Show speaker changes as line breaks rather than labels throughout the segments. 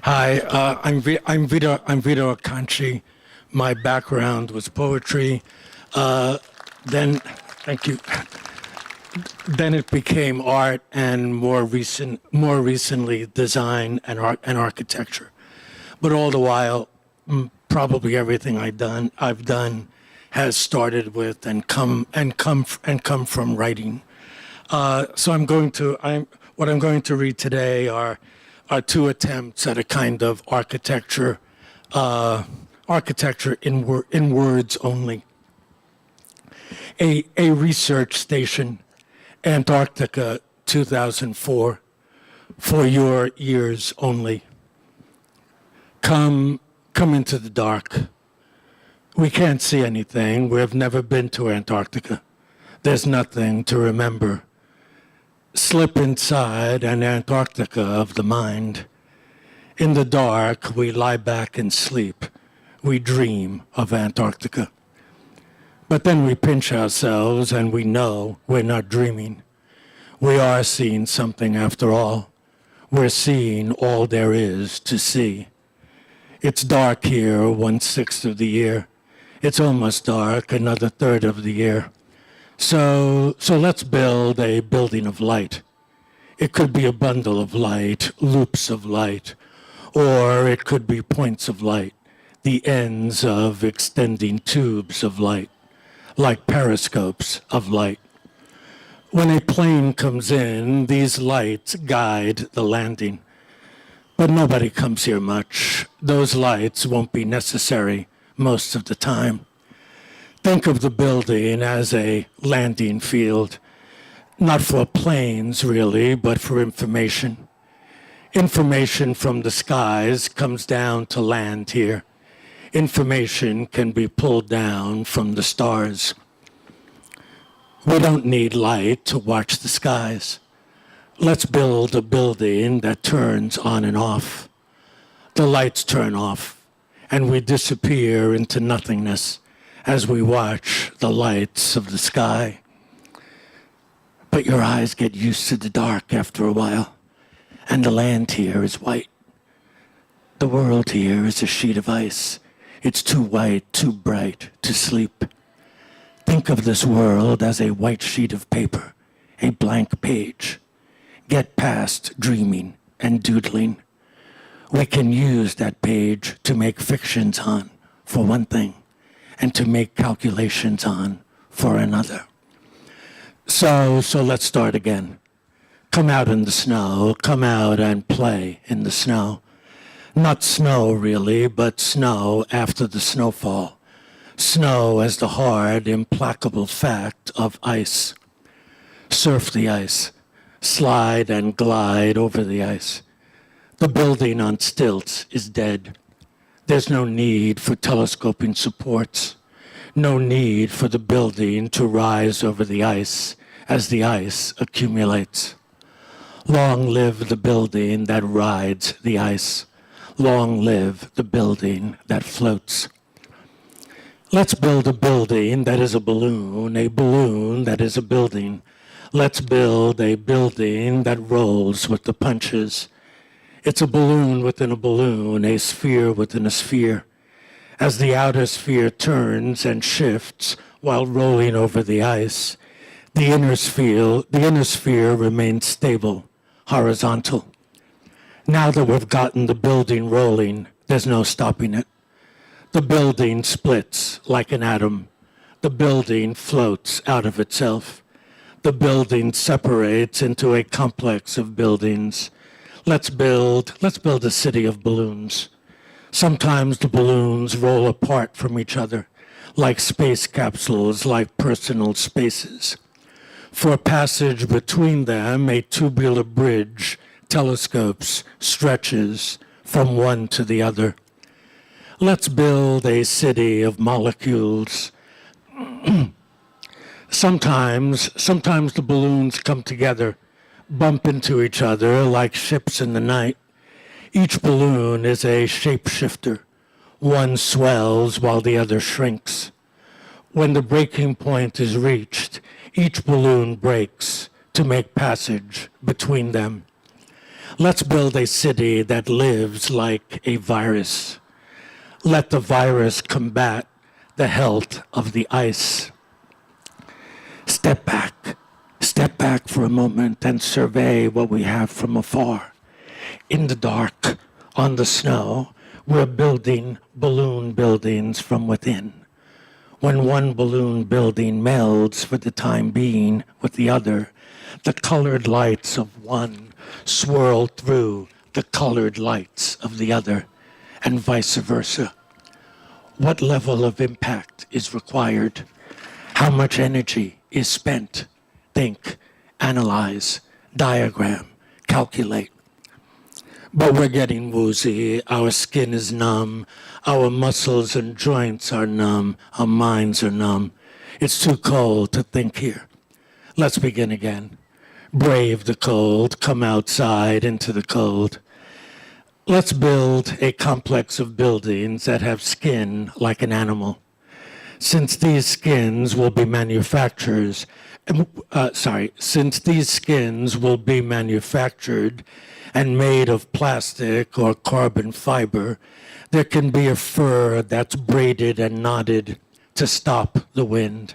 Hi, I'm Vito Acconci. My background was poetry. Then, thank you. Then it became art, and more recently, design and art and architecture. But all the while, probably everything I've done, has started with and come from writing. So what I'm going to read today are two attempts at a kind of architecture in words only. A research station, Antarctica, 2004, for your ears only. Come into the dark. We can't see anything. We've never been to Antarctica. There's nothing to remember. Slip inside an Antarctica of the mind. In the dark, we lie back and sleep. We dream of Antarctica. But then we pinch ourselves and we know we're not dreaming. We are seeing something after all. We're seeing all there is to see. It's dark here 1/6 of the year. It's almost dark another third of the year. So let's build a building of light. It could be a bundle of light, loops of light, or it could be points of light, the ends of extending tubes of light, like periscopes of light. When a plane comes in, these lights guide the landing. But nobody comes here much. Those lights won't be necessary most of the time. Think of the building as a landing field, not for planes really, but for information. Information from the skies comes down to land here. Information can be pulled down from the stars. We don't need light to watch the skies. Let's build a building that turns on and off. The lights turn off, and we disappear into nothingness as we watch the lights of the sky. But your eyes get used to the dark after a while, and the land here is white. The world here is a sheet of ice. It's too white, too bright to sleep. Think of this world as a white sheet of paper, a blank page. Get past dreaming and doodling. We can use that page to make fictions on, for one thing, and to make calculations on for another. So let's start again. Come out in the snow, come out and play in the snow. Not snow really, but snow after the snowfall. Snow as the hard, implacable fact of ice. Surf the ice, slide and glide over the ice. The building on stilts is dead. There's no need for telescoping supports. No need for the building to rise over the ice as the ice accumulates. Long live the building that rides the ice. Long live the building that floats. Let's build a building that is a balloon that is a building. Let's build a building that rolls with the punches. It's a balloon within a balloon, a sphere within a sphere. As the outer sphere turns and shifts while rolling over the ice, the inner sphere remains stable, horizontal. Now that we've gotten the building rolling, there's no stopping it. The building splits like an atom. The building floats out of itself. The building separates into a complex of buildings. Let's build a city of balloons. Sometimes the balloons roll apart from each other, like space capsules, like personal spaces. For a passage between them, a tubular bridge telescopes, stretches from one to the other. Let's build a city of molecules. Sometimes the balloons come together, bump into each other like ships in the night. Each balloon is a shapeshifter. One swells while the other shrinks. When the breaking point is reached, each balloon breaks to make passage between them. Let's build a city that lives like a virus. Let the virus combat the health of the ice. Step back for a moment and survey what we have from afar. In the dark, on the snow, we're building balloon buildings from within. When one balloon building melds for the time being with the other, the colored lights of one swirl through the colored lights of the other, and vice versa. What level of impact is required? How much energy is spent? Think, analyze, diagram, calculate. But we're getting woozy, our skin is numb, our muscles and joints are numb, our minds are numb. It's too cold to think here. Let's begin again. Brave the cold, come outside into the cold. Let's build a complex of buildings that have skin like an animal. Since these skins will be manufactured and made of plastic or carbon fiber, there can be a fur that's braided and knotted to stop the wind.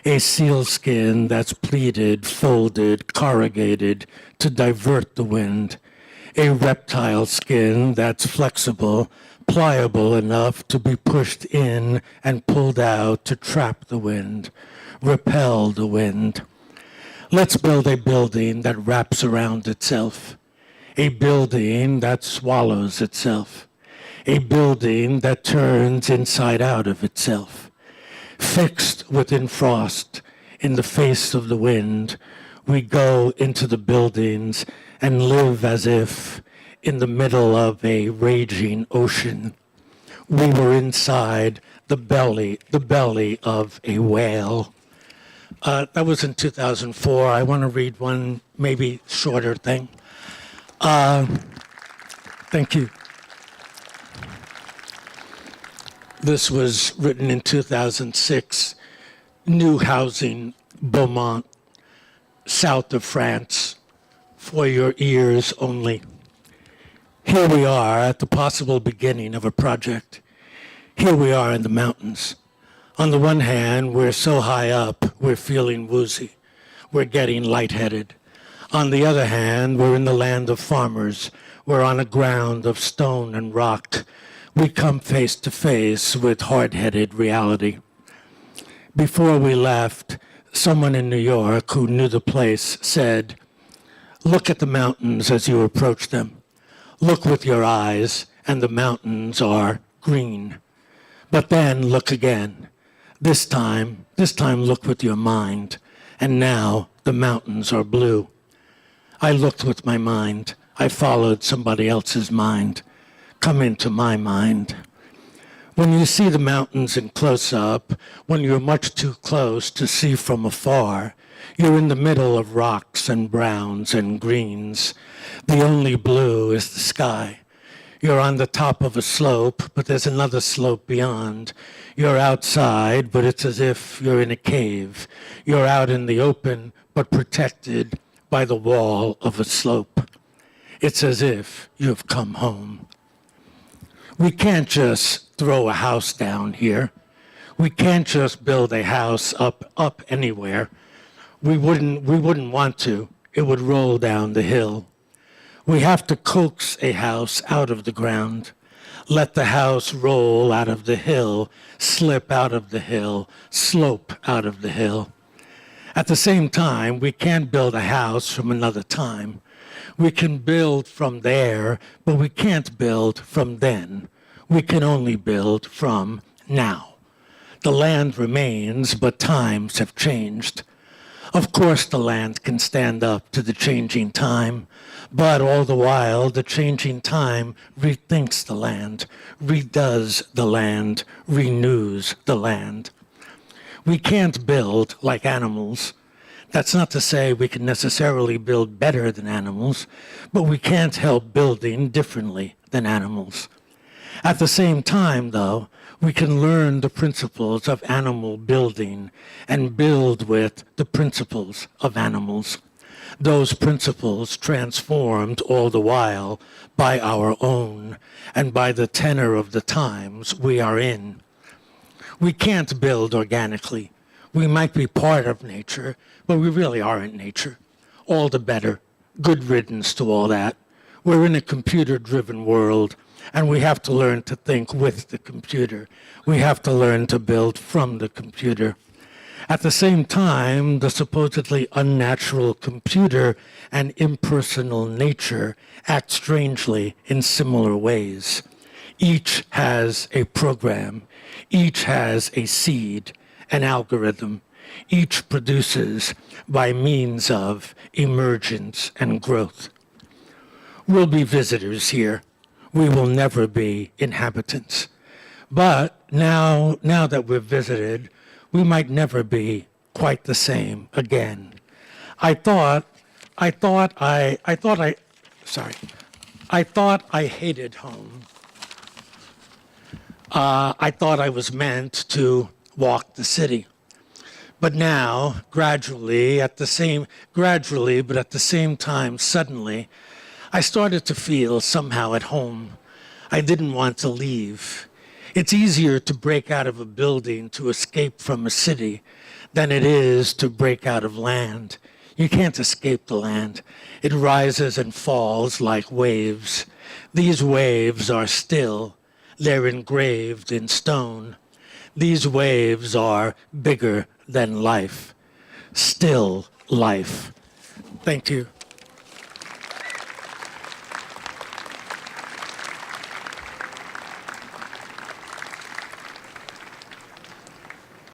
A seal skin that's pleated, folded, corrugated to divert the wind. A reptile skin that's flexible, pliable enough to be pushed in and pulled out to trap the wind, repel the wind. Let's build a building that wraps around itself. A building that swallows itself. A building that turns inside out of itself. Fixed within frost, in the face of the wind, we go into the buildings and live as if in the middle of a raging ocean. We were inside the belly of a whale. That was in 2004. I want to read one maybe shorter thing. Thank you. This was written in 2006. New housing, Beaumont, south of France, for your ears only. Here we are at the possible beginning of a project. Here we are in the mountains. On the one hand, we're so high up, we're feeling woozy. We're getting lightheaded. On the other hand, we're in the land of farmers. We're on a ground of stone and rock. We come face to face with hard-headed reality. Before we left, someone in New York who knew the place said, "Look at the mountains as you approach them. Look with your eyes, and the mountains are green. But then look again. This time look with your mind, and now the mountains are blue." I looked with my mind. I followed somebody else's mind. Come into my mind. When you see the mountains in close-up, when you're much too close to see from afar, you're in the middle of rocks and browns and greens. The only blue is the sky. You're on the top of a slope, but there's another slope beyond. You're outside, but it's as if you're in a cave. You're out in the open, but protected by the wall of a slope. It's as if you've come home. We can't just throw a house down here. We can't just build a house up anywhere. We wouldn't want to. It would roll down the hill. We have to coax a house out of the ground. Let the house roll out of the hill, slip out of the hill, slope out of the hill. At the same time, we can't build a house from another time. We can build from there, but we can't build from then. We can only build from now. The land remains, but times have changed. Of course, the land can stand up to the changing time, but all the while, the changing time rethinks the land, redoes the land, renews the land. We can't build like animals. That's not to say we can necessarily build better than animals, but we can't help building differently than animals. At the same time, though, we can learn the principles of animal building and build with the principles of animals. those principles transformed all the while by our own and by the tenor of the times we are in. We can't build organically. We might be part of nature, but we really aren't nature. All the better. Good riddance to all that. We're in a computer-driven world, and we have to learn to think with the computer. We have to learn to build from the computer. At the same time, the supposedly unnatural computer and impersonal nature act strangely in similar ways. Each has a program. Each has a seed, an algorithm. Each produces by means of emergence and growth. We'll be visitors here. We will never be inhabitants. But now that we've visited, we might never be quite the same again. I thought I hated home. I thought I was meant to walk the city. But now, gradually, but at the same time, suddenly, I started to feel somehow at home. I didn't want to leave. It's easier to break out of a building to escape from a city than it is to break out of land. You can't escape the land. It rises and falls like waves. These waves are still. They're engraved in stone. These waves are bigger than life. Still life. Thank you.